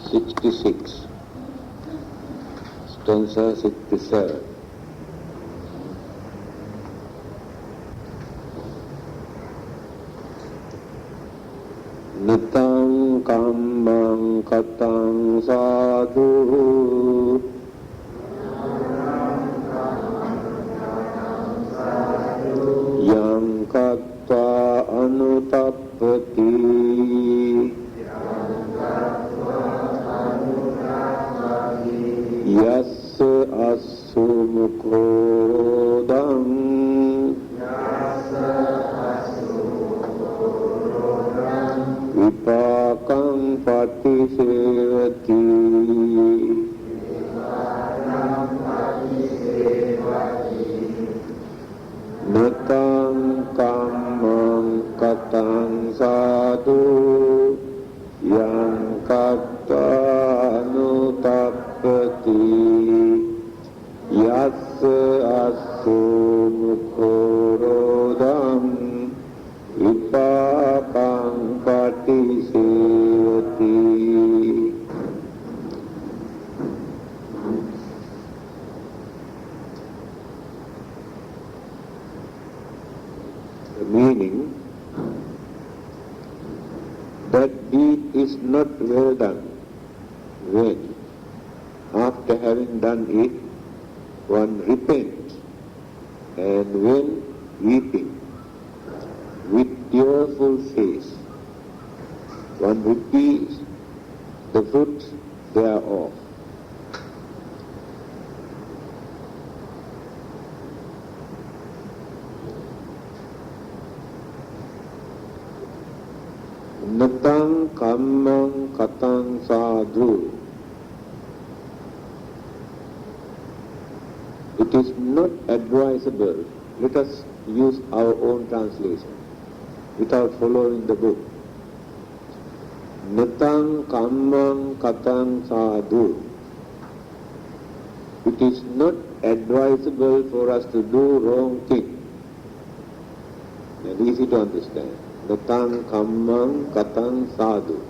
66, stanza 67. Natang kammang katang sadhu yang kattva anutappati yassa assu mukhodam vipakam patisevati natang kammang katang sadhu yang katta anutappati yassa assu mukhodam vipakam patisevati. The meaning, that deed is not well done when, after having done it, one repents, and when weeping with tearful face, one repeats the fruits thereof. Natang kammang katang sadhu. It is not advisable. Let us use our own translation without following the book. Natang kammang katang sadhu. It is not advisable for us to do wrong thing. And easy to understand. Natang kammang katang sadhu.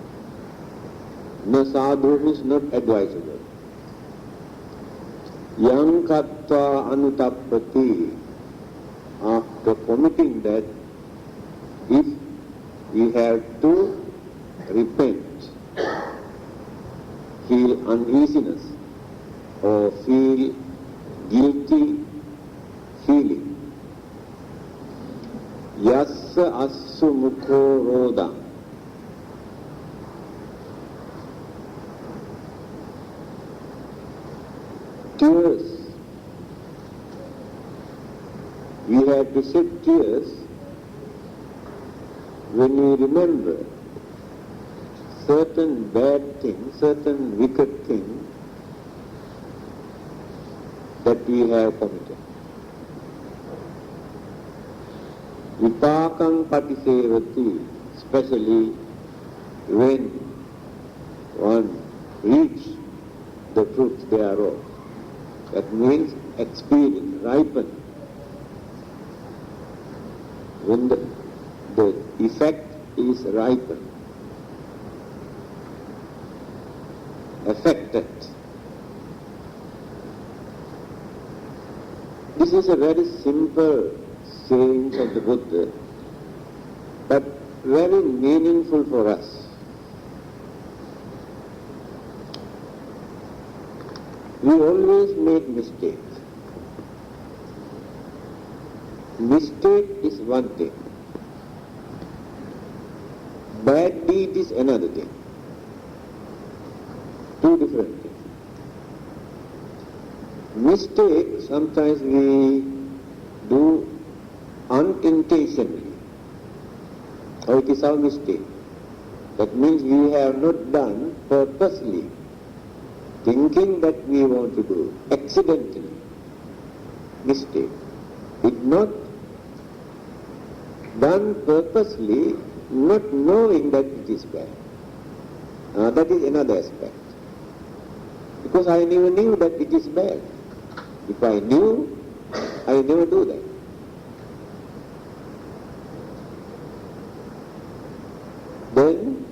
No, sadhu is not advisable. Yang kattva anutappati. After committing that, if we have to repent, feel uneasiness or feel guilty feeling, yassa assu mukho roda. Tears. We have to shed tears when we remember certain bad things, certain wicked things that we have committed. Vipakam patisevati, especially when one reaps the fruits thereof. That means experience, ripen. When the effect is ripened, affected. This is a very simple saying of the Buddha, but very meaningful for us. We always make mistakes. Mistake is one thing. Bad deed is another thing. Two different things. Mistake, sometimes we do unintentionally, or it is our mistake. That means we have not done purposely, thinking that we want to do, accidentally. Mistake. It not done purposely, not knowing that it is bad. That is another aspect. Because I never knew that it is bad. If I knew, I never do that. Then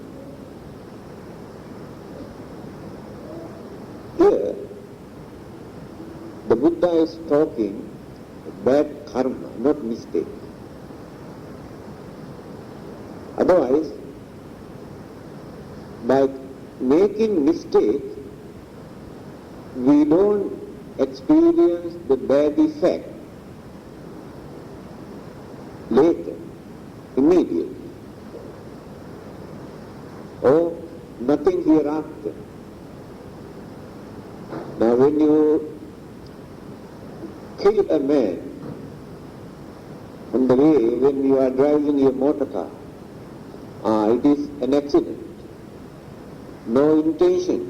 the Buddha is talking bad karma, not mistake. Otherwise, by making mistake, we don't experience the bad effect later, immediately, or nothing hereafter. Now when you kill a man on the way when you are driving your motor car, it is an accident, no intention,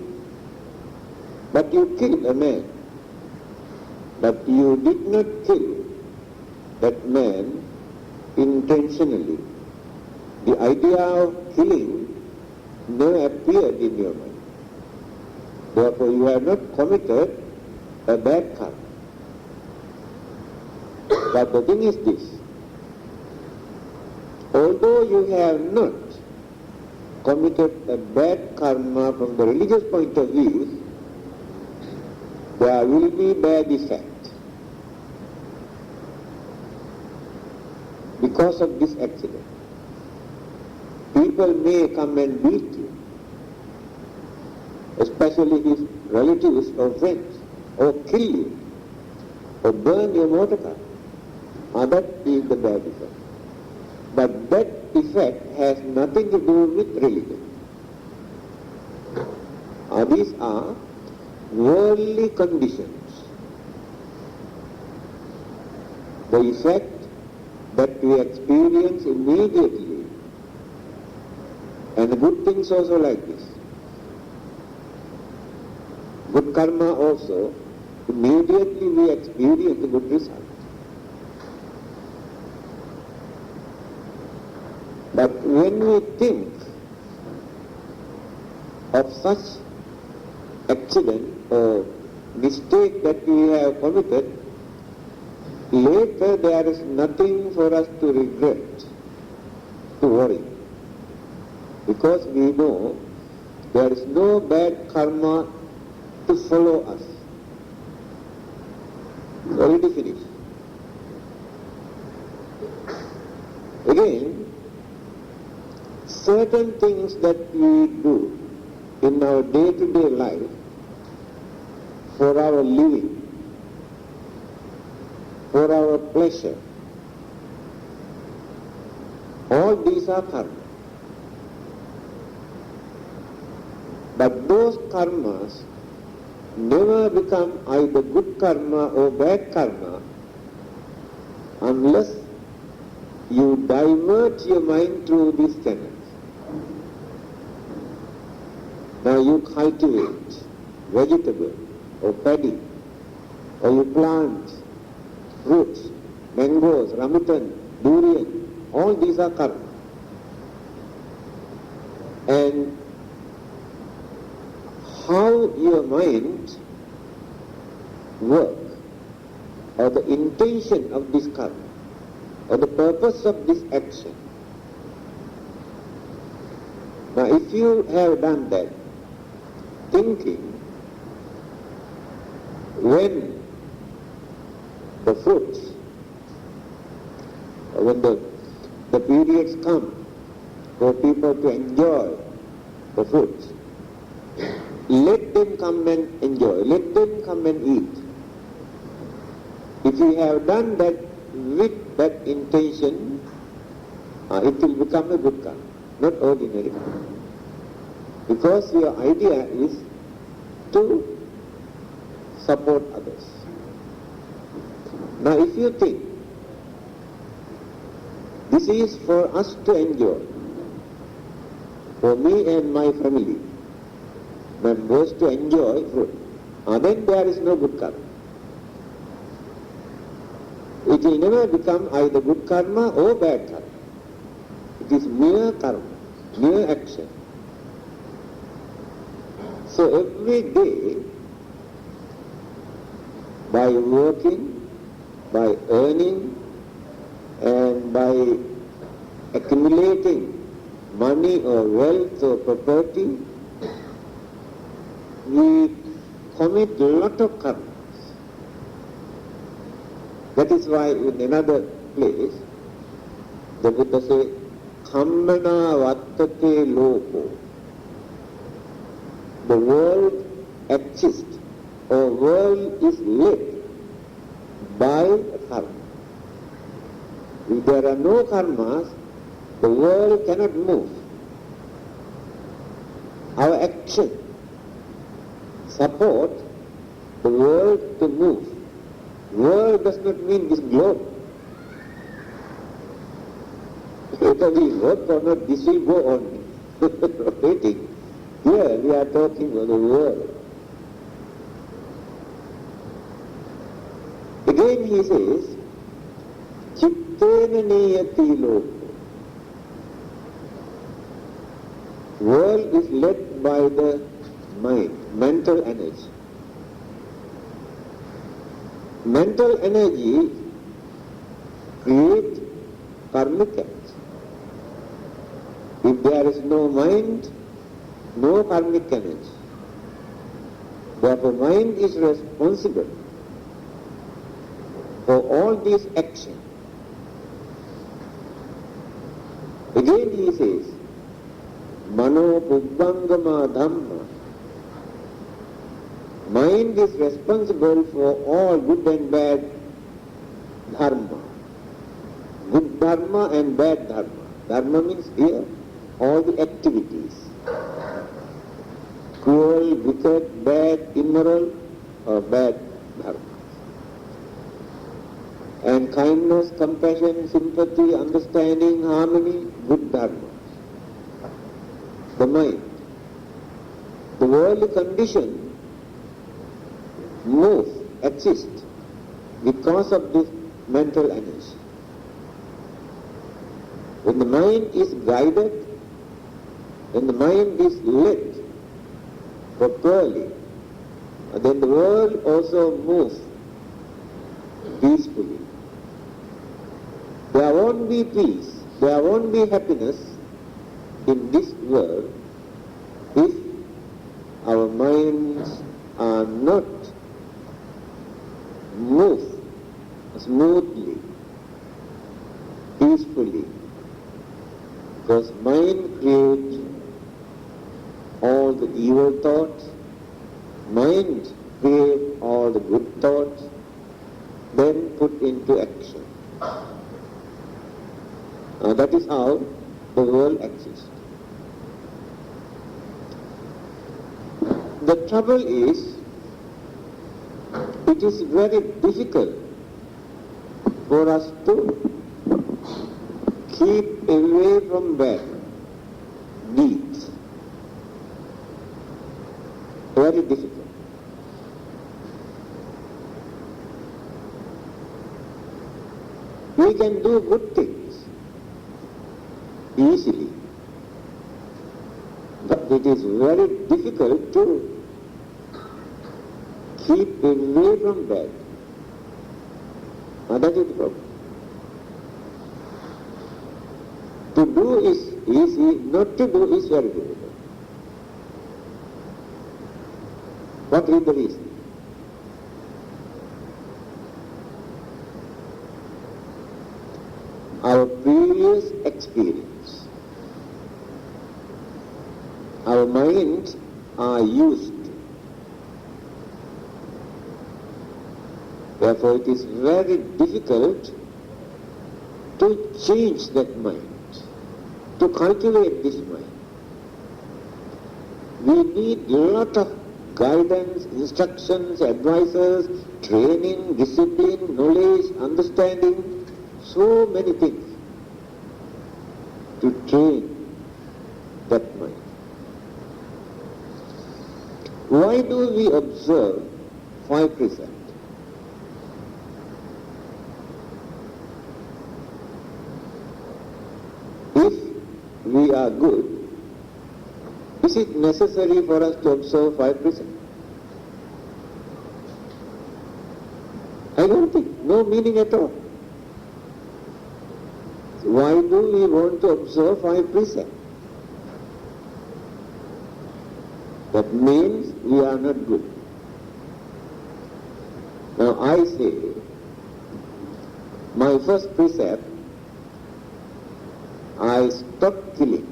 but you kill a man. But you did not kill that man intentionally. The idea of killing never appeared in your mind. Therefore you have not committed a bad karma. But the thing is this: although you have not committed a bad karma from the religious point of view, there will be bad effect because of this accident. People may come and beat you, especially his relatives or friends, or kill you, or burn your motor car. That is the bad effect. But that effect has nothing to do with religion. These are worldly conditions. The effect that we experience immediately, and the good things also like this. Good karma also, immediately we experience the good result. But when we think of such accident or mistake that we have committed, later there is nothing for us to regret, to worry. Because we know there is no bad karma to follow us. Already finished. Again, certain things that we do in our day-to-day life for our living, for our pleasure, all these are karma. But those karmas never become either good karma or bad karma unless you divert your mind through these channels. Now you cultivate vegetable or paddy, or you plant fruits, mangoes, rambutan, durian, all these are karma. And how your mind works, or the intention of this karma, or the purpose of this action. Now if you have done that, thinking, when the fruits, or when the periods come for people to enjoy the fruits, let them come and enjoy, let them come and eat. If you have done that with that intention, it will become a good karma, not ordinary karma. Because your idea is to support others. Now if you think, this is for us to enjoy, for me and my family, members to enjoy fruit, then there is no good karma. It will never become either good karma or bad karma. It is mere karma, mere action. So every day, by working, by earning, and by accumulating money or wealth or property, we commit a lot of karmas. That is why in another place, the Buddha says, Khammana vattate loko. The world exists, or world is led by karma. If there are no karmas, the world cannot move. Our action support the world to move. World does not mean this globe. Whether we work or not, this will go on rotating. Here we are talking about the world. Again he says, Chittena niyati loko. World is led by the mind, mental energy. Mental energy creates karmic acts. If there is no mind, no karmic energy. Therefore, mind is responsible for all these actions. Again he says, Mano Pubbangama Dhamma. Mind is responsible for all good and bad dharma. Good dharma and bad dharma. Dharma means here all the activities. Cruel, wicked, bad, immoral, or bad dharma. And kindness, compassion, sympathy, understanding, harmony, good dharma. The mind. The worldly condition move, exist because of this mental energy. When the mind is guided, when the mind is led properly, then the world also moves peacefully. There won't be peace, there won't be happiness in this world if our minds are not moved smoothly, peacefully. Because mind creates all the evil thoughts, mind creates all the good thoughts, then put into action. That is how the world exists. The trouble is, it is very difficult for us to keep away from bad deeds. Very difficult. We can do good things easily, but it is very difficult to keep away from bad. That is the problem. To do is easy, not to do is very difficult. What is the reason? Our previous experience. Our minds are used. Therefore, it is very difficult to change that mind, to cultivate this mind. We need a lot of guidance, instructions, advices, training, discipline, knowledge, understanding, so many things to train that mind. Why do we observe 5 precepts? If we are good, is it necessary for us to observe 5 precepts? I don't think, no meaning at all. Why do we want to observe 5 precepts? That means we are not good. Now I say, My first precept, I stop killing.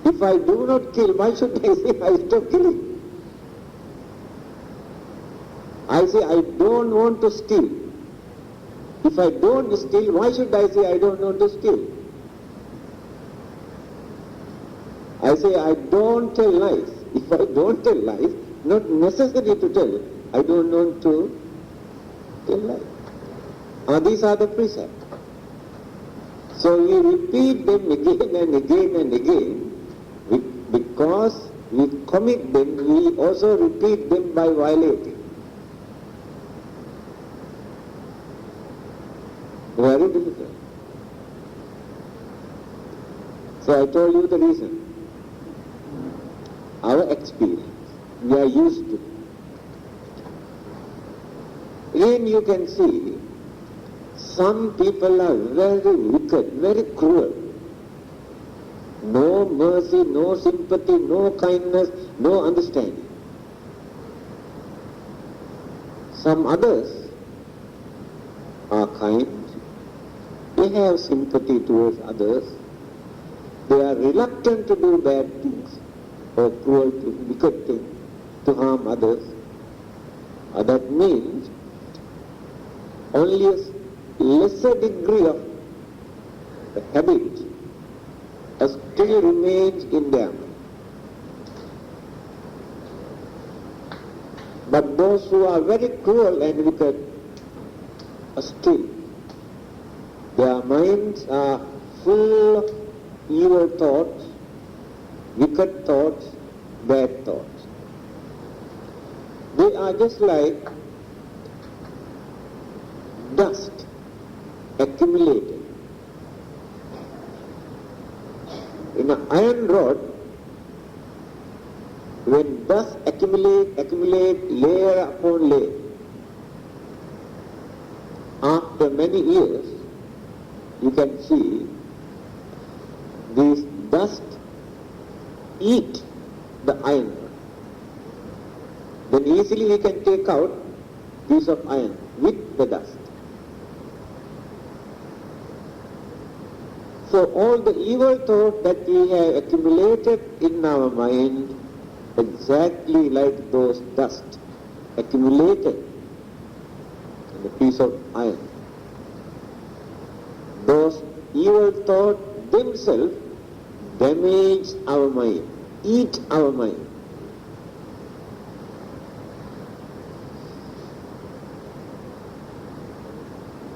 If I do not kill, why should I say I stop killing? I say I don't want to steal. If I don't steal, why should I say I don't want to steal? I say I don't tell lies. If I don't tell lies, not necessary to tell, I don't want to tell lies. These are the precepts. So we repeat them again and again and again, because we commit them, we also repeat them by violating. Very difficult. So I told you the reason. Our experience. We are used to it. Again you can see, some people are very wicked, very cruel. No mercy, no sympathy, no kindness, no understanding. Some others are kind. They have sympathy towards others. They are reluctant to do bad things or cruel things, wicked things, to harm others. That means only a lesser degree of the habit still remains in them. But those who are very cruel and wicked are still, their minds are full of evil thoughts, wicked thoughts, bad thoughts. They are just like dust accumulated. In an iron rod, when dust accumulate layer upon layer, after many years, you can see this dust eat the iron rod. Then easily we can take out piece of iron with the dust. So all the evil thoughts that we have accumulated in our mind, exactly like those dust accumulated in a piece of iron, those evil thoughts themselves damage our mind, eat our mind.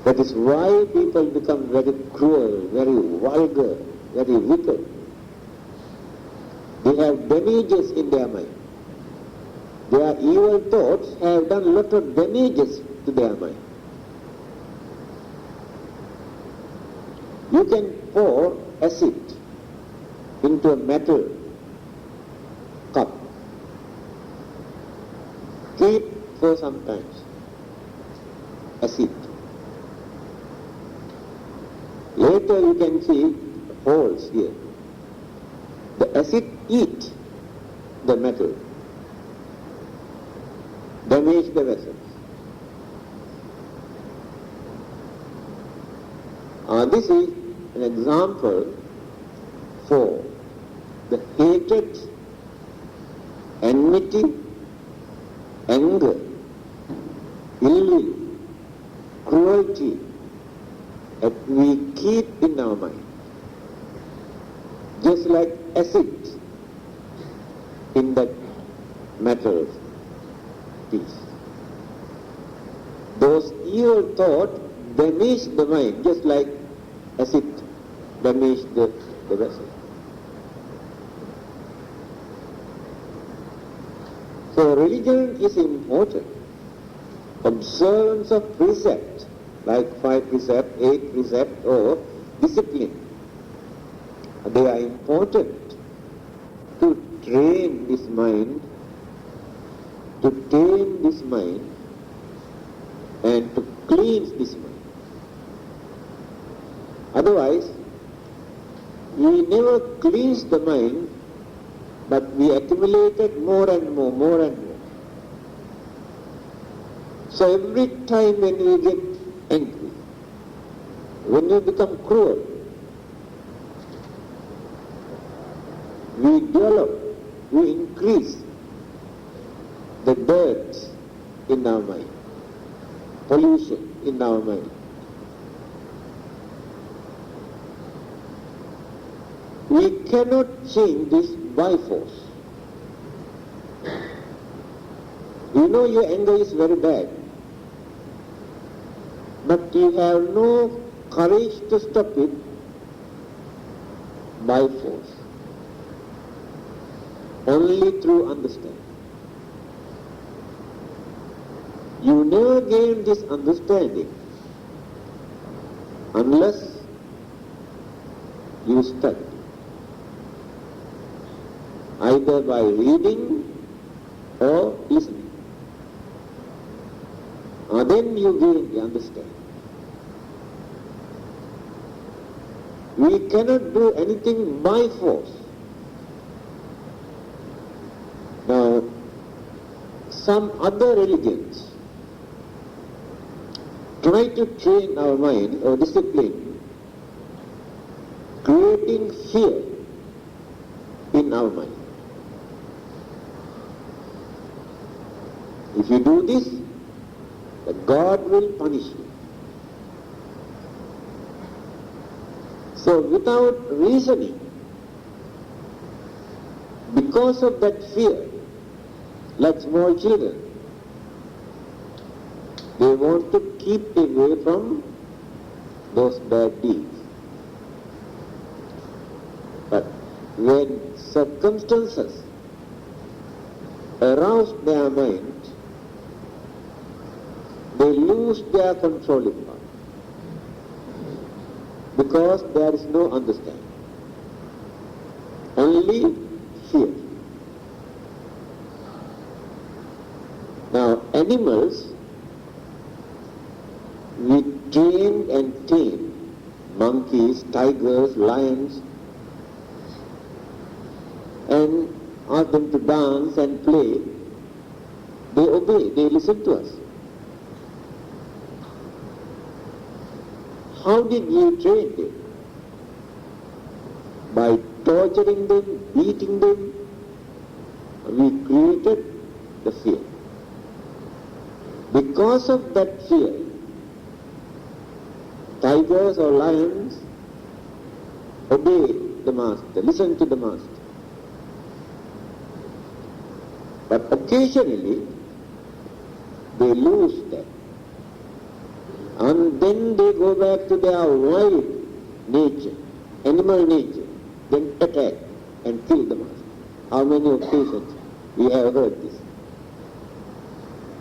That is why people become very cruel, very vulgar, very wicked. They have damages in their mind. Their evil thoughts have done a lot of damages to their mind. You can pour acid into a metal cup. Keep for some time. Acid. Later you can see holes here. The acid eat the metal, damage the vessels. This is an example for the hatred, enmity, anger, ill will, cruelty that we keep in our mind. Just like acid in that metal piece. Those evil thoughts damage the mind, just like acid damage the vessel. So religion is important. Observance of precepts, like 5 precepts, 8 precepts, or discipline, they are important to train this mind, to tame this mind, and to cleanse this mind. Otherwise, we never cleanse the mind, but we accumulated more and more, more and more. So every time when we get angry, when we become cruel, we develop, we increase the dirt in our mind, pollution in our mind. We cannot change this by force. You know your anger is very bad, but you have no courage to stop it by force. Only through understanding. You never gain this understanding unless you study. Either by reading or listening. Then you gain the understanding. We cannot do anything by force. Now, some other religions try to train our mind or discipline, creating fear in our mind. If you do this, God will punish you. So without reasoning, because of that fear, like small children, they want to keep away from those bad deeds. But when circumstances arouse their mind, they lose their controlling power because there is no understanding, only fear. Now, animals, we train and tame monkeys, tigers, lions, and ask them to dance and play. They obey, they listen to us. How did we train them? By torturing them, beating them, we created the fear. Because of that fear, tigers or lions obey the master, listen to the master. But occasionally, they lose that. And then they go back to their wild nature, animal nature, then attack and kill the master. How many occasions we have heard this?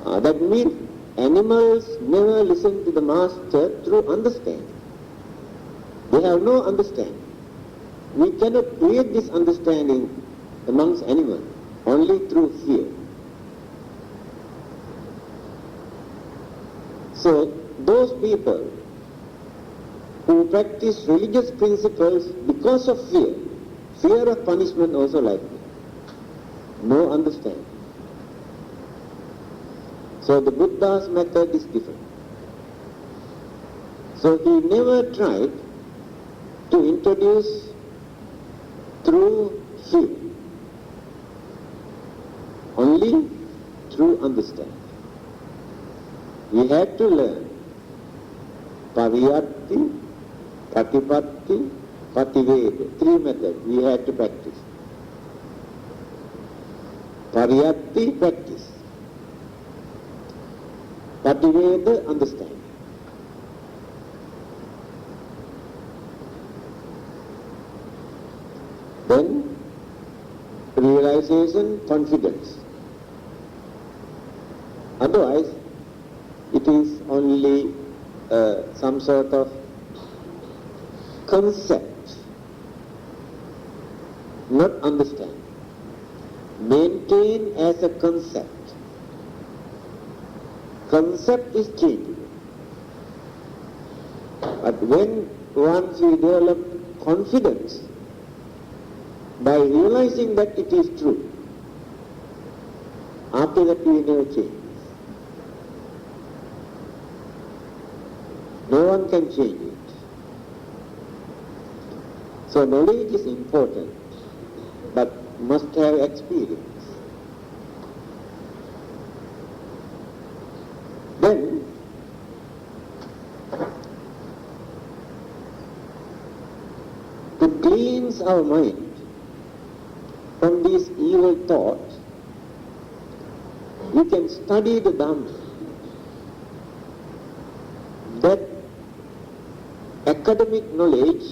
That means animals never listen to the master through understanding. They have no understanding. We cannot create this understanding amongst animals, only through fear. So, those people who practice religious principles because of fear, fear of punishment also like that, no understanding. So the Buddha's method is different. So he never tried to introduce through fear, only through understanding. We had to learn Pariyatti, Patipatti, Pativeda. 3 methods we had to practice. Pariyatti, practice. Pativeda, understand. Then realization, confidence. Otherwise, it is only some sort of concept, not understand. Maintain as a concept. Concept is changeable. But when once we develop confidence, by realizing that it is true, after that we never change. No one can change it. So knowledge is important, but must have experience. Then, to cleanse our mind from these evil thoughts, we can study the Dhamma. That academic knowledge,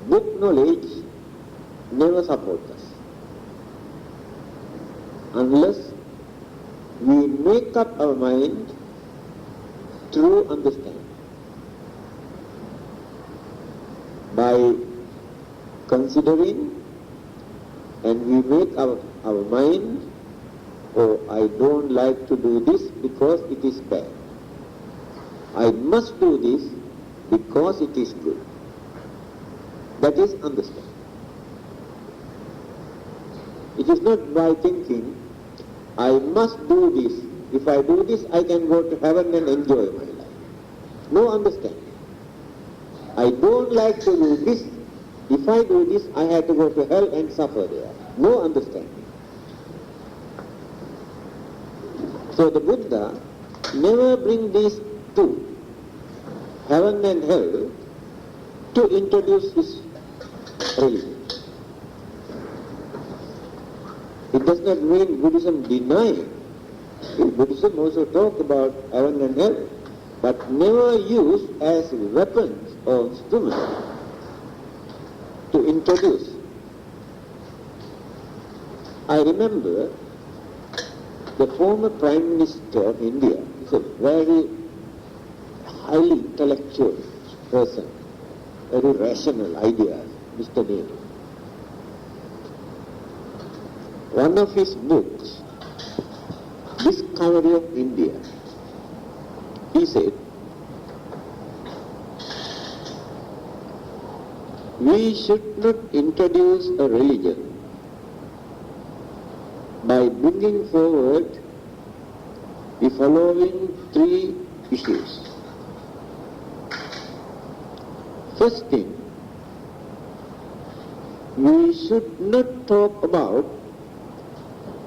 book knowledge, never supports us. Unless we make up our mind through understanding. By considering, and we make our mind, oh, I don't like to do this because it is bad. I must do this because it is good. That is understanding. It is not by thinking, I must do this. If I do this, I can go to heaven and enjoy my life. No understanding. I don't like to do this. If I do this, I have to go to hell and suffer there. No understanding. So the Buddha never bring these two, heaven and hell, to introduce his religion. It does not mean Buddhism deny. Buddhism also talk about heaven and hell, but never use as weapons or instruments to introduce. I remember the former Prime Minister of India is a very highly intellectual person, very rational ideas, Mr. Nehru. One of his books, Discovery of India, he said, we should not introduce a religion by bringing forward the following three issues. First thing, we should not talk about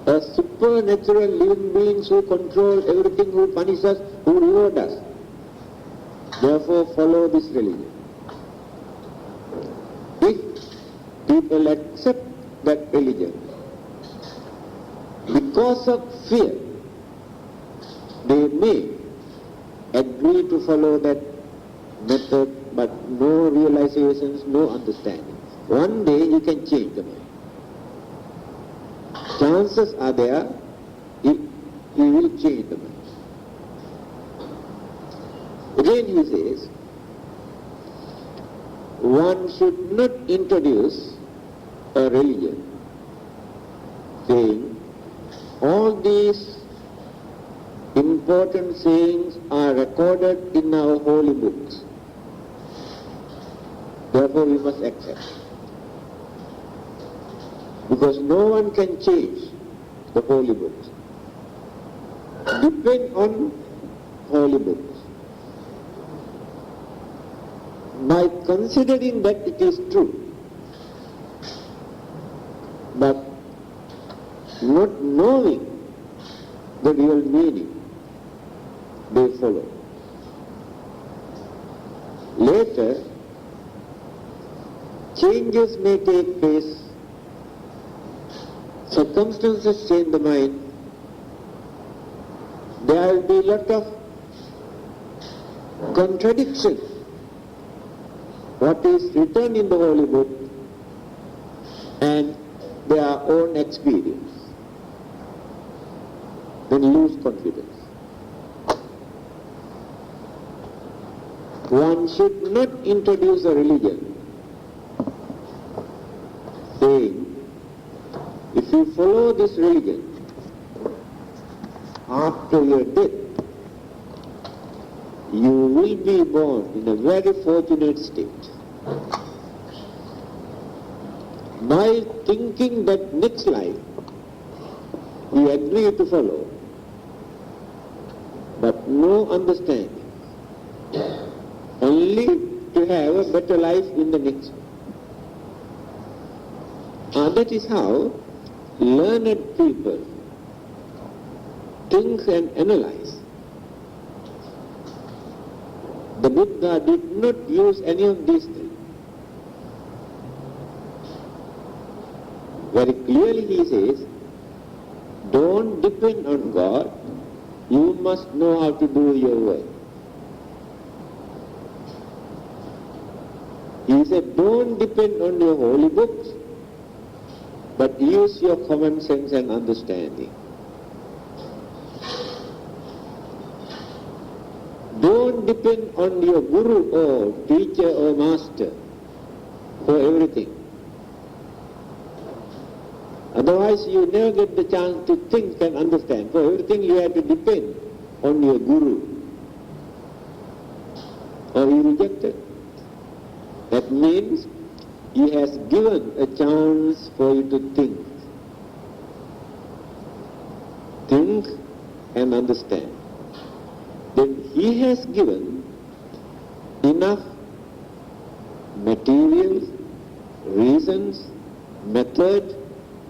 a supernatural living beings who control everything, who punish us, who reward us. Therefore follow this religion. If people accept that religion because of fear, they may agree to follow that method, but no realizations, no understanding. One day you can change the mind. Chances are there, you will change the mind. Again he says, one should not introduce a religion saying, all these important sayings are recorded in our holy books. Therefore we must accept. Because no one can change the holy books. Depend on holy books. By considering that it is true, but not knowing the real meaning, they follow. Later, changes may take place, circumstances change the mind, there will be a lot of contradiction. What is written in the holy book and their own experience. Then lose confidence. One should not introduce a religion saying, if you follow this religion, after your death, you will be born in a very fortunate state. By thinking that next life you agree to follow, but no understanding only to have a better life in the next. That is how learned people think and analyze. The Buddha did not use any of these things. Very clearly he says, don't depend on God, you must know how to do your work. He said, don't depend on your holy books, but use your common sense and understanding. Don't depend on your guru or teacher or master for everything. Otherwise you never get the chance to think and understand. For everything you have to depend on your guru. Or he rejected. That means he has given a chance for you to think. Think and understand. Then he has given enough materials, reasons, method,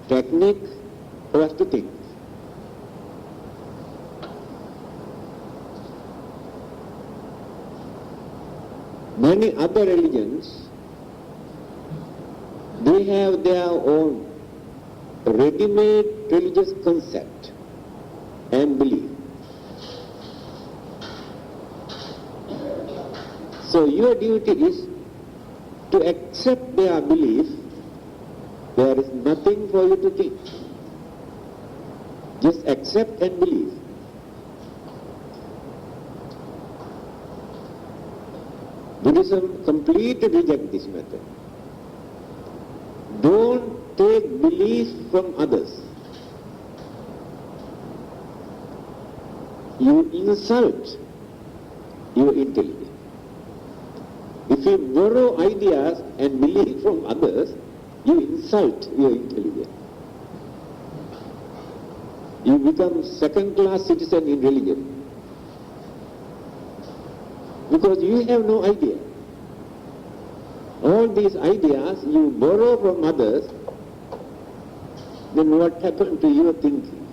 technique for us to think. Many other religions, they have their own ready-made religious concept and belief. So your duty is to accept their belief. There is nothing for you to think. Just accept and believe. Buddhism completely rejects this method. Don't take belief from others. You insult your intelligence. If you borrow ideas and belief from others, you insult your intelligence. You become second-class citizen in religion. Because you have no idea. All these ideas you borrow from others, then what happened to your thinking?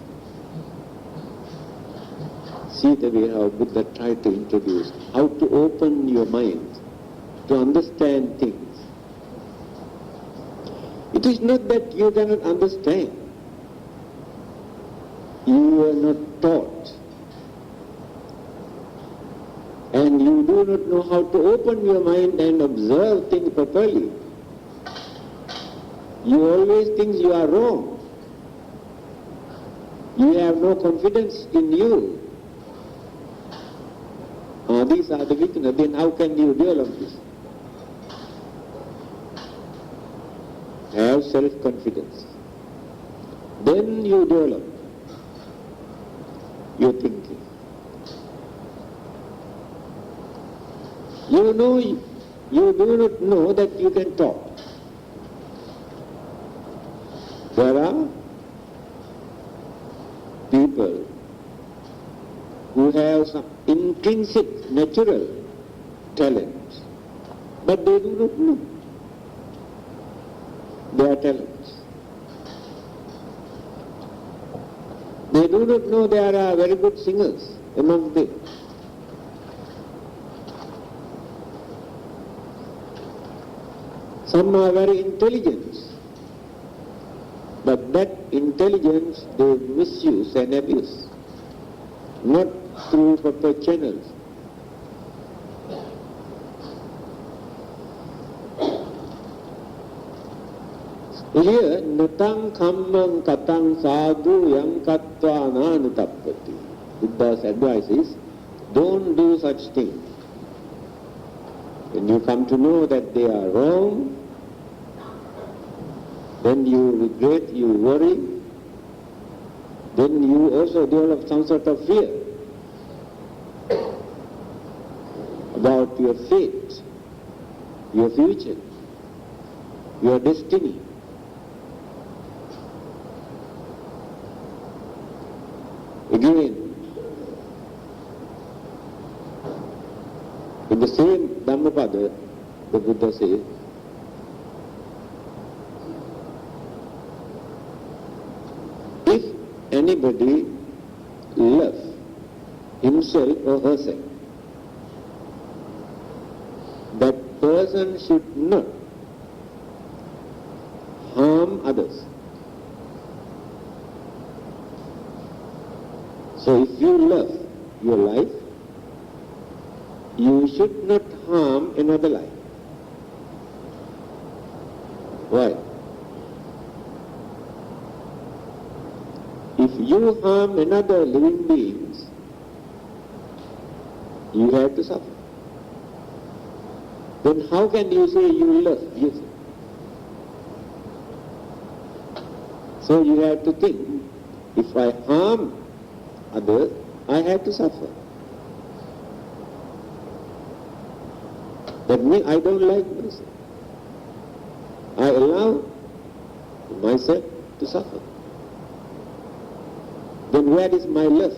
See the way how Buddha tried to introduce, how to open your mind to understand things. It is not that you cannot understand. You are not taught. And you do not know how to open your mind and observe things properly. You always think you are wrong. You have no confidence in you. These are the weaknesses. Then how can you develop this? Have self-confidence. Then you develop your thinking. You do not know that you can talk. There are people who have some intrinsic natural talents, but they do not know their talents. They do not know there are very good singers among them. Some are very intelligent, but that intelligence they misuse and abuse, not through proper channels. Here, natang kammang katang sadhu yang katva nanutappati. Buddha's advice is, don't do such things. When you come to know that they are wrong, then you regret, you worry, then you also develop some sort of fear about your fate, your future, your destiny. Again, in the same Dhamma of others, the Buddha says, if anybody loves himself or herself, that person should not harm others. So if you love your life, you should not harm another life. Why? If you harm another living being, you have to suffer. Then how can you say you love yourself? So you have to think, if I harm others, I have to suffer. That means I don't like myself. I allow myself to suffer. Then where is my love?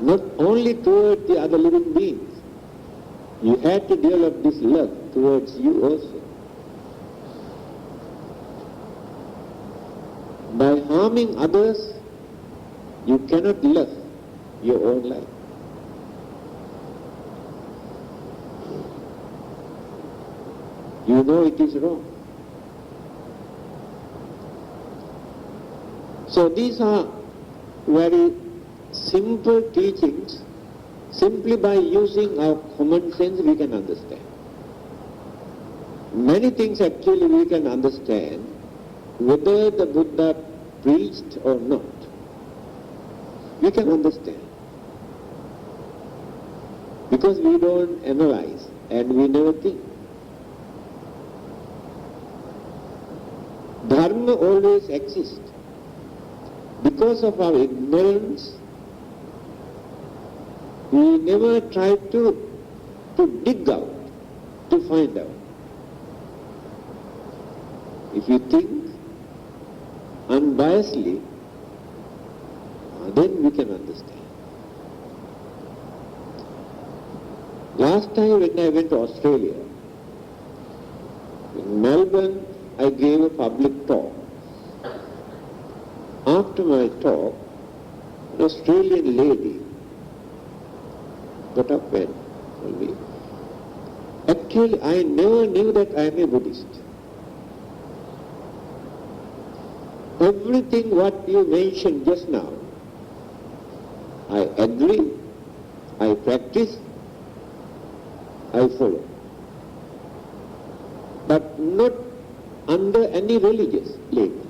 Not only toward the other living beings. You have to develop this love towards you also. By harming others, you cannot love your own life. You know it is wrong. So these are very simple teachings. Simply by using our common sense we can understand. Many things actually we can understand whether the Buddha preached or not. We can understand. Because we don't analyze and we never think. Dharma always exists. Because of our ignorance, we never try to dig out, to find out. If you think unbiasedly, then we can understand. Last time when I went to Australia, in Melbourne, I gave a public talk. After my talk, an Australian lady got up and told me, actually I never knew that I am a Buddhist. Everything what you mentioned just now, I agree, I practice, I follow. But not under any religious label.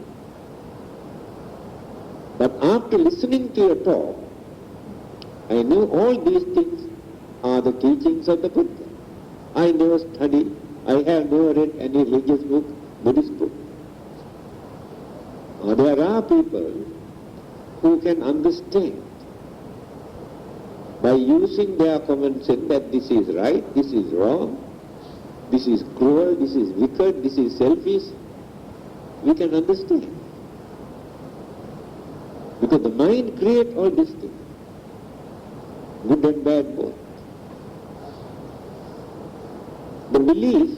But after listening to your talk, I knew all these things are the teachings of the Buddha. I never studied, I have never read any religious book, Buddhist book. There are people who can understand by using their common sense that this is right, this is wrong, this is cruel, this is wicked, this is selfish. We can understand. Because the mind creates all these things, good and bad both. The belief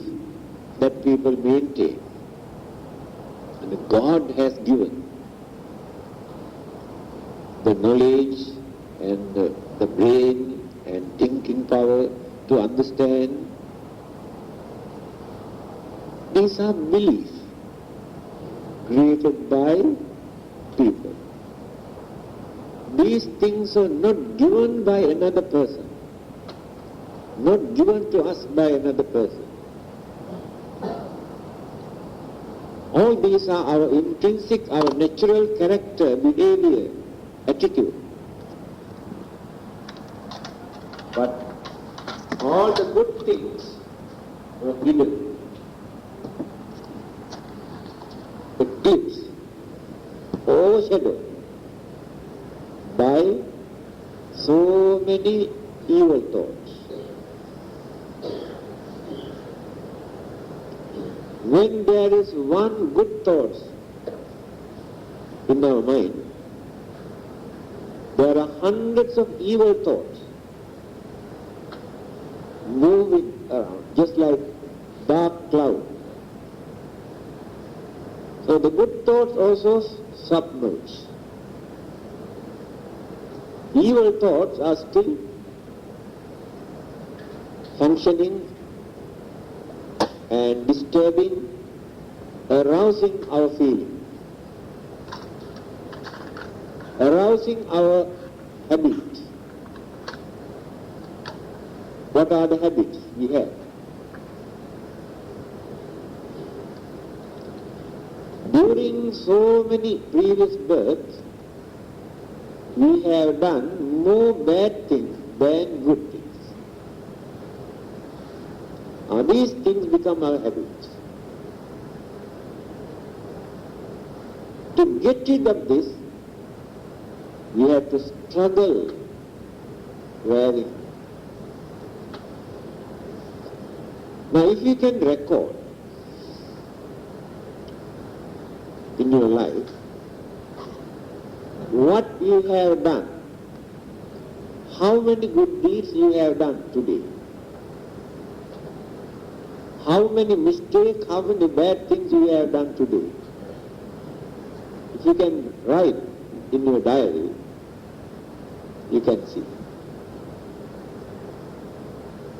that people maintain, and God has given the knowledge and the brain and thinking power to understand, these are beliefs created by people. These things are not given by another person, not given to us by another person. All these are our intrinsic, our natural character, behavior, attitude. But all the good things are hidden. Eclipse, overshadowed by so many evil thoughts. When there is one good thought in our mind, there are hundreds of evil thoughts. moving around, just like dark cloud. So the good thoughts also submerge. Evil thoughts are still functioning and disturbing, arousing our feeling, arousing our habit. What are the habits we have? During so many previous births, we have done more bad things than good things. Now these things become our habits. To get rid of this, we have to struggle very. Now if you can record in your life what you have done, how many good deeds you have done today, how many mistakes, how many bad things you have done today. If you can write in your diary, you can see.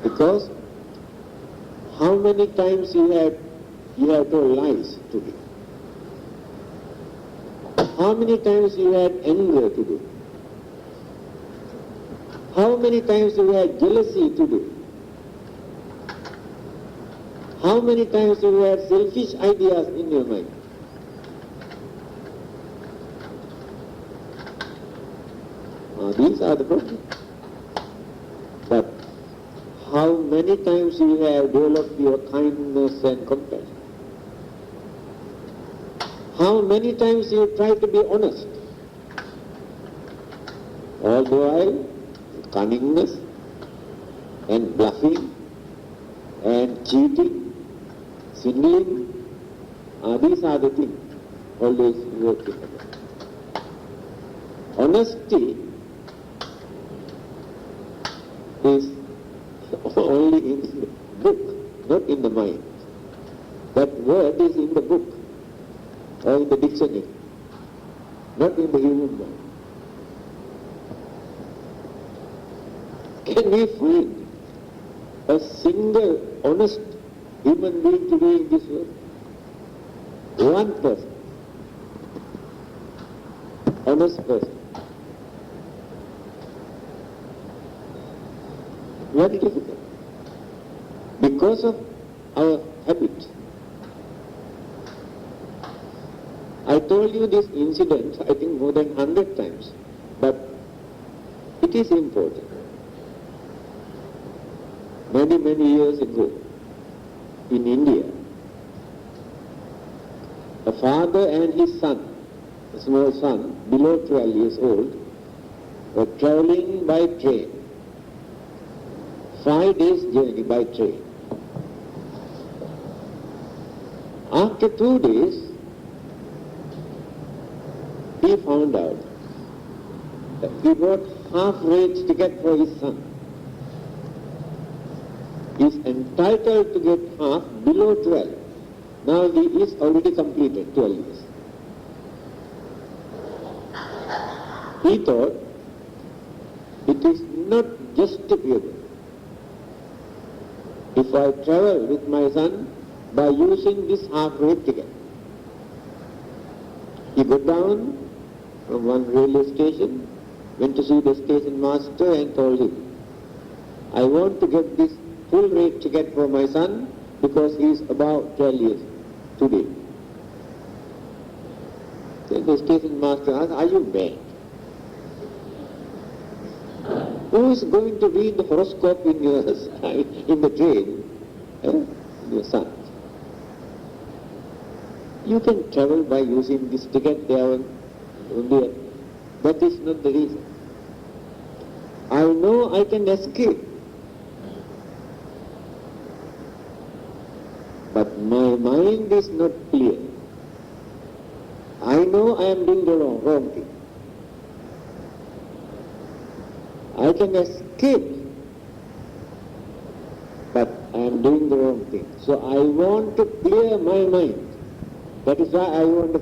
Because how many times you have told lies today? How many times you had anger today? How many times you had jealousy today? How many times you had selfish ideas in your mind? Now these are the problems. But how many times you have developed your kindness and compassion? How many times you try to be honest? All the while, cunningness and bluffing and cheating, swindling, these are the things always working. Honesty is only in the book, not in the mind. That word is in the book or in the dictionary, not in the human mind. Can we find a single honest human being today in this world? One person, honest person. Very difficult. Because of our habit. I told you this incident, I think more than 100 times, but it is important. Many, many years ago, in India, a father and his son, a small son, below 12 years old, were traveling by train. 5 days journey by train. After 2 days, he found out that he bought half-rate ticket for his son. He is entitled to get half below 12. Now he is already completed 12 years. He thought it is not justifiable if I travel with my son by using this half-rate ticket. He got down from one railway station, went to see the station master and told him, I want to get this full rate ticket for my son because he is about 12 years today. Then the station master asked, are you mad? Who is going to read the horoscope in your in the train? Your son. You can travel by using this ticket there only. That is not the reason. I know I can escape. But my mind is not clear. I know I am doing the wrong thing. I can escape I'm doing the wrong thing. So I want to clear my mind. That is why I want to...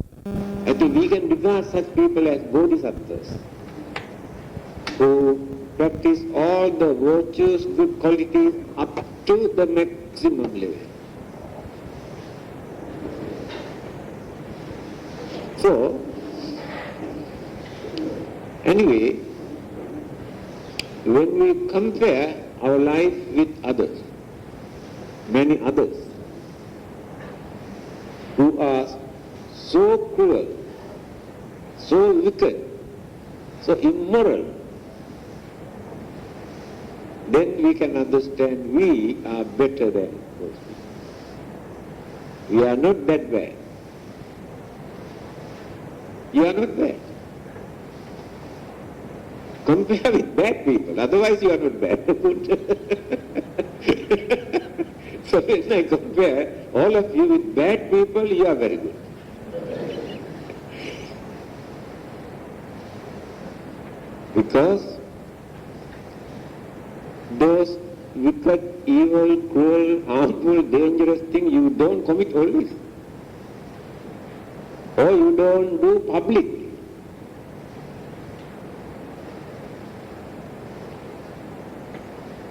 I think we can regard such people as bodhisattvas, who practice all the virtues, good qualities up to the maximum level. So, anyway, when we compare our life with others, many others, who are so cruel, so wicked, so immoral, then we can understand we are better than those people. We are not that bad. You are not bad. Compare with bad people, otherwise you are not bad. So when I compare all of you with bad people, you are very good. Because those wicked, evil, cruel, harmful, dangerous things you don't commit always. Or you don't do publicly.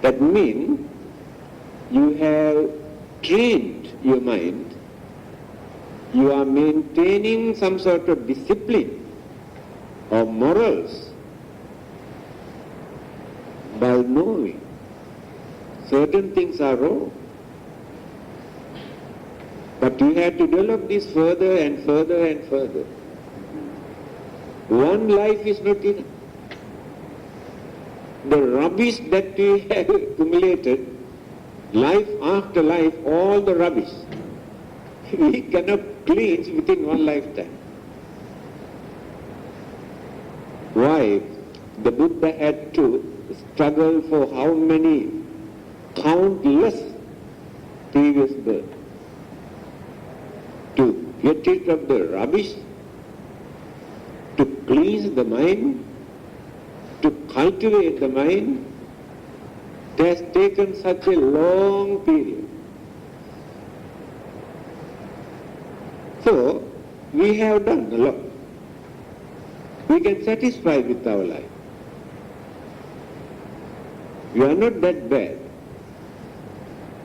That means you have trained your mind, you are maintaining some sort of discipline or morals by knowing certain things are wrong. But you have to develop this further and further and further. One life is not enough. The rubbish that we have accumulated, life after life, all the rubbish, we cannot cleanse within one lifetime. Why? The Buddha had to struggle for how many countless previous births to get rid of the rubbish, to cleanse the mind, to cultivate the mind. It has taken such a long period. So, we have done a lot. We can satisfy with our life. We are not that bad.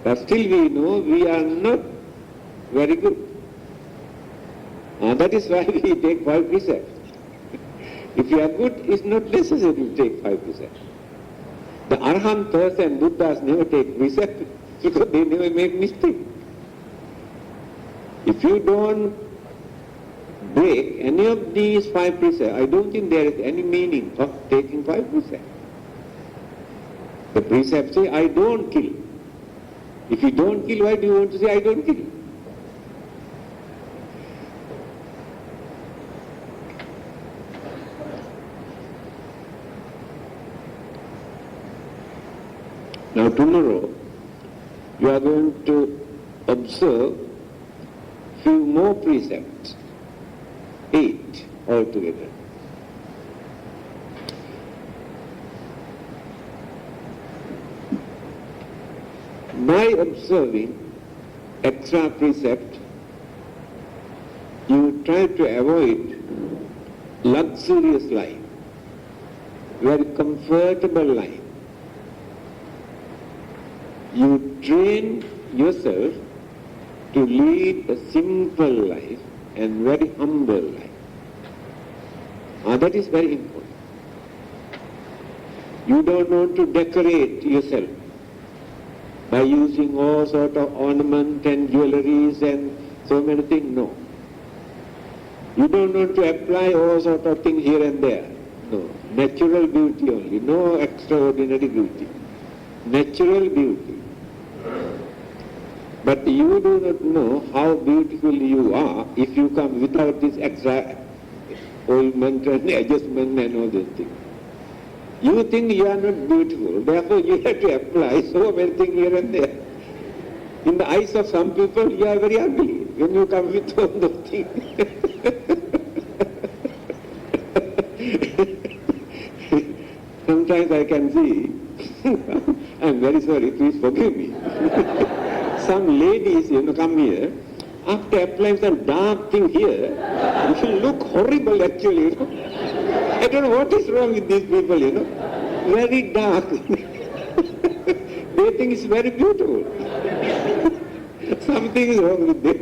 But still we know we are not very good. That is why we take 5 precepts. If you are good, it's not necessary to take 5 precepts. The Arhantas and Buddhas never take precepts because they never make mistake. If you don't break any of these 5 precepts, I don't think there is any meaning of taking 5 precepts. The precepts say, I don't kill. If you don't kill, why do you want to say, I don't kill? Now tomorrow, you are going to observe few more precepts, 8 altogether. By observing extra precept, you try to avoid luxurious life, very comfortable life. You train yourself to lead a simple life and very humble life. That is very important. You don't want to decorate yourself by using all sort of ornament and jewelries and so many things, no. You don't want to apply all sort of things here and there, no. Natural beauty only, no extraordinary beauty. Natural beauty. But you do not know how beautiful you are if you come without this extra ornament and adjustment and all those things. You think you are not beautiful, therefore you have to apply so many things here and there. In the eyes of some people, you are very ugly when you come with all those things. Sometimes I can see, I'm very sorry, please forgive me. Some ladies, come here, after applying some dark thing here, you look horrible actually, I don't know what is wrong with these people, very dark. They think it's very beautiful. Something is wrong with them.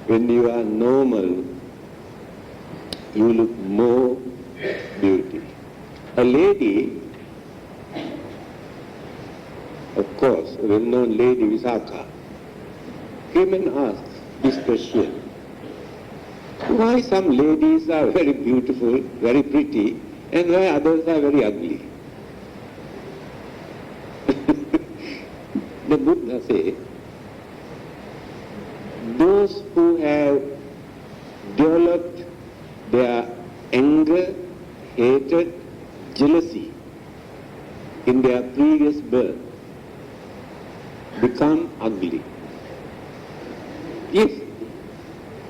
When you are normal, you look more beauty. A lady, of course, a well-known lady, Visakha, came and asked this question. Why some ladies are very beautiful, very pretty, and why others are very ugly? The Buddha says, those who have developed their anger, hatred, jealousy in their previous birth become ugly. If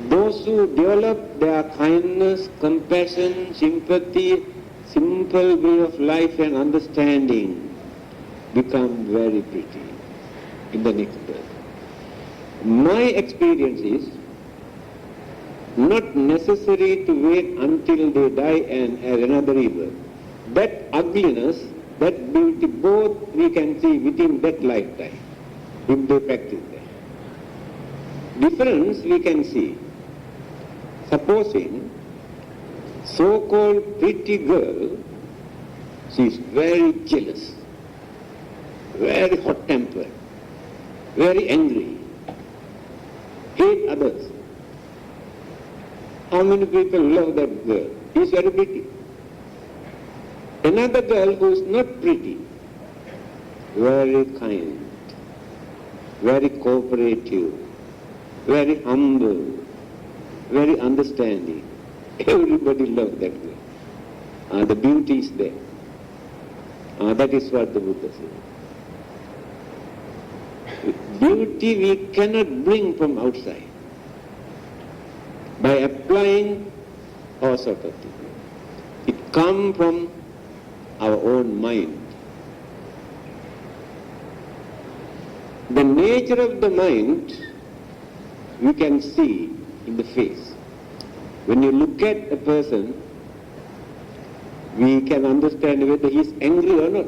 those who develop their kindness, compassion, sympathy, simple way of life and understanding become very pretty in the next birth. My experience is not necessary to wait until they die and have another rebirth. That ugliness, that beauty, both we can see within that lifetime, if they practice that. Difference we can see. Supposing so-called pretty girl, she is very jealous, very hot-tempered, very angry, hate others. How many people love that girl? She is very pretty. Another girl who is not pretty, very kind, very cooperative, very humble, very understanding. Everybody loves that girl. The beauty is there. That is what the Buddha says. Beauty we cannot bring from outside by applying all sort of things. It comes from our own mind. The nature of the mind we can see in the face. When you look at a person, we can understand whether he is angry or not.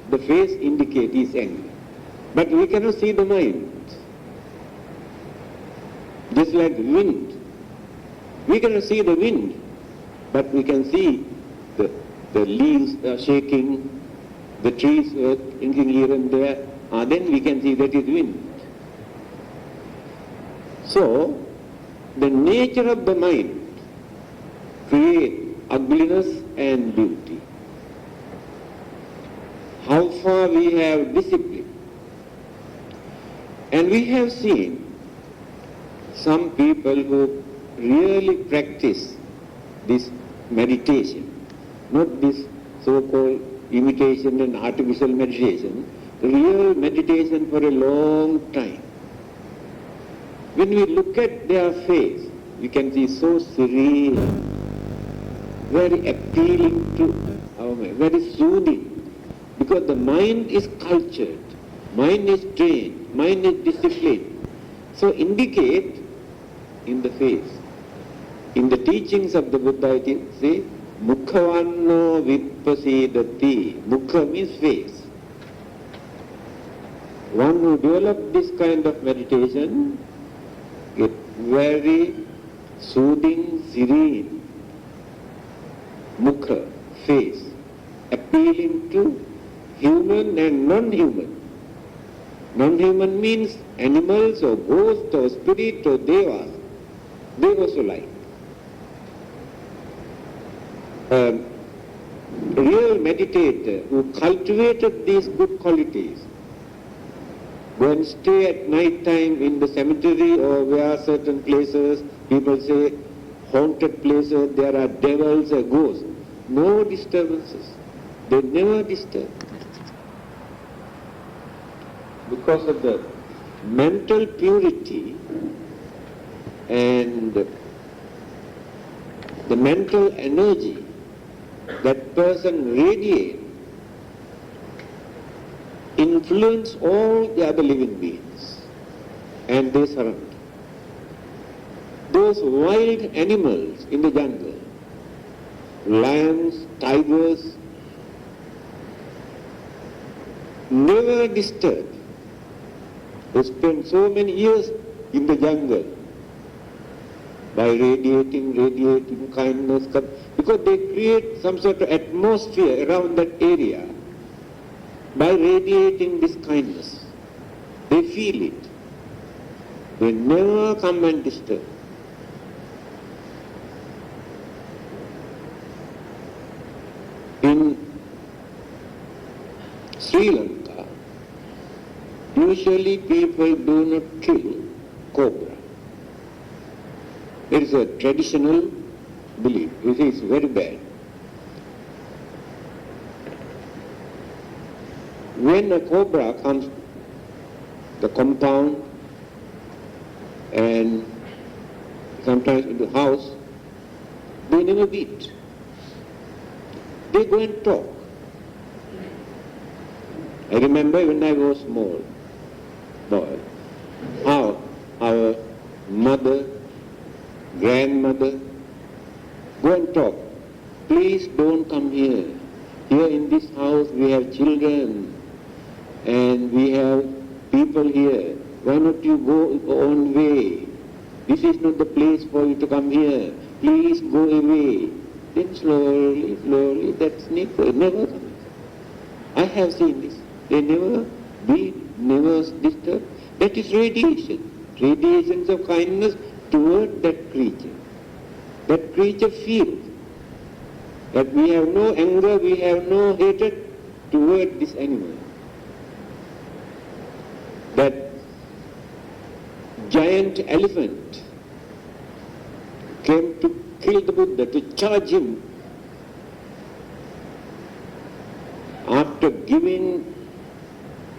The face indicates he is angry. But we cannot see the mind. Just like wind. We cannot see the wind, but we can see the leaves are shaking, the trees are thinking here and there. Then we can see that is wind. So, the nature of the mind creates ugliness and beauty. How far we have discipline. And we have seen some people who really practice this meditation, not this so-called imitation and artificial meditation, real meditation for a long time. When we look at their face, we can see so serene, very appealing to our mind, very soothing, because the mind is cultured, mind is trained, mind is disciplined. So indicate in the face. In the teachings of the Buddha it says, Mukhavanno Vippasidati. Mukha means face. One who develops this kind of meditation get very soothing, serene. Mukha, face, appealing to human and non-human. Non-human means animals or ghosts or spirit or devas. They also like. A real meditator who cultivated these good qualities, go and stay at night time in the cemetery or where certain places, people say haunted places, there are devils or ghosts. No disturbances. They never disturb. Because of the mental purity and the mental energy that person radiate, influence all the other living beings, and they surrender. Those wild animals in the jungle, lions, tigers, never disturbed. They spend so many years in the jungle by radiating kindness, because they create some sort of atmosphere around that area by radiating this kindness. They feel it. They never come and disturb. In Sri Lanka, usually people do not kill cobra. It is a traditional belief. It is very bad. When a cobra comes to the compound and sometimes in the house, they never beat. They go and talk. I remember when I was small boy, how our mother, grandmother, go and talk. Please don't come here. Here in this house we have children and we have people here. Why not you go your own way? This is not the place for you to come here. Please go away. Then slowly that snake never comes. I have seen this. They never beat, never disturb. That is radiation. Radiations of kindness toward that creature. That creature feels that we have no anger, we have no hatred toward this animal. That giant elephant came to kill the Buddha, to charge him. After giving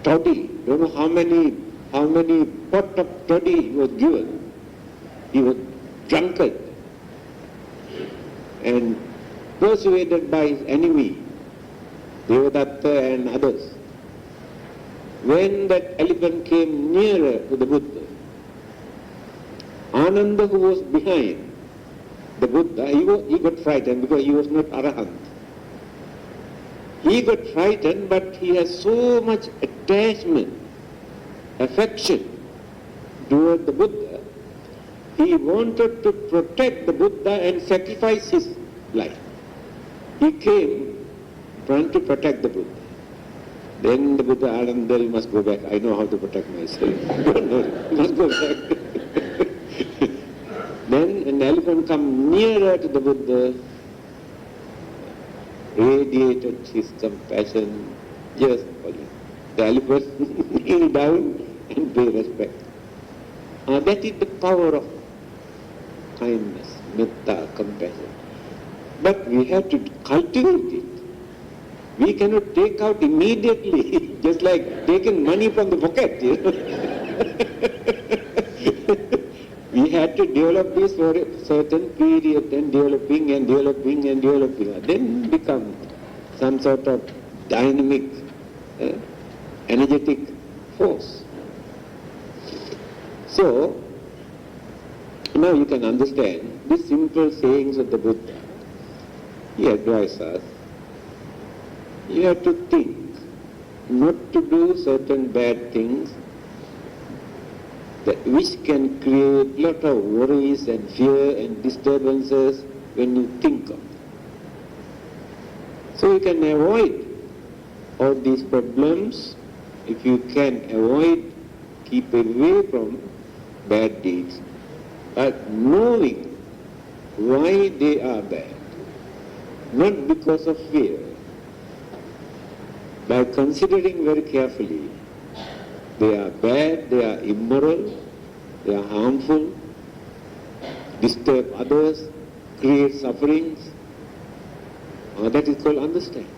toddy, don't know how many pot of toddy he was given. He was drunkard and persuaded by his enemy, Devadatta and others. When that elephant came nearer to the Buddha, Ananda, who was behind the Buddha, he got frightened because he was not Arahant. He got frightened, but he has so much attachment, affection toward the Buddha. He wanted to protect the Buddha and sacrifice his life. He came trying to protect the Buddha. Then the Buddha, Ananda, you must go back. I know how to protect myself. You must go back. Then an elephant come nearer to the Buddha, radiated his compassion just for him. The elephant kneel down and pay respect. That is the power of kindness, metta, compassion. But we have to cultivate it. We cannot take out immediately, just like taking money from the pocket. We had to develop this for a certain period, and developing, then become some sort of dynamic, energetic force. So, now you can understand these simple sayings of the Buddha. He advises us, you have to think not to do certain bad things which can create a lot of worries and fear and disturbances when you think of. So you can avoid all these problems. If you can avoid, keep away from bad deeds, but knowing why they are bad, not because of fear, by considering very carefully, they are bad, they are immoral, they are harmful, disturb others, create sufferings. That is called understanding.